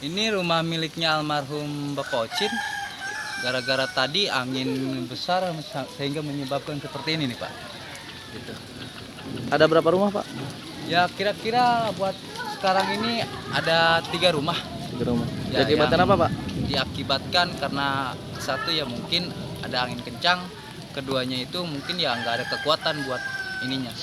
Ini rumah miliknya almarhum Bapak Ocin. Gara-gara tadi angin besar sehingga menyebabkan seperti ini nih Pak. Gitu. Ada berapa rumah Pak? Ya kira-kira buat sekarang ini ada 3 rumah. 3 rumah. Ya, Diakibatkan yang apa Pak? Diakibatkan karena satu ya mungkin ada angin kencang, keduanya itu mungkin ya nggak ada kekuatan buat ininya.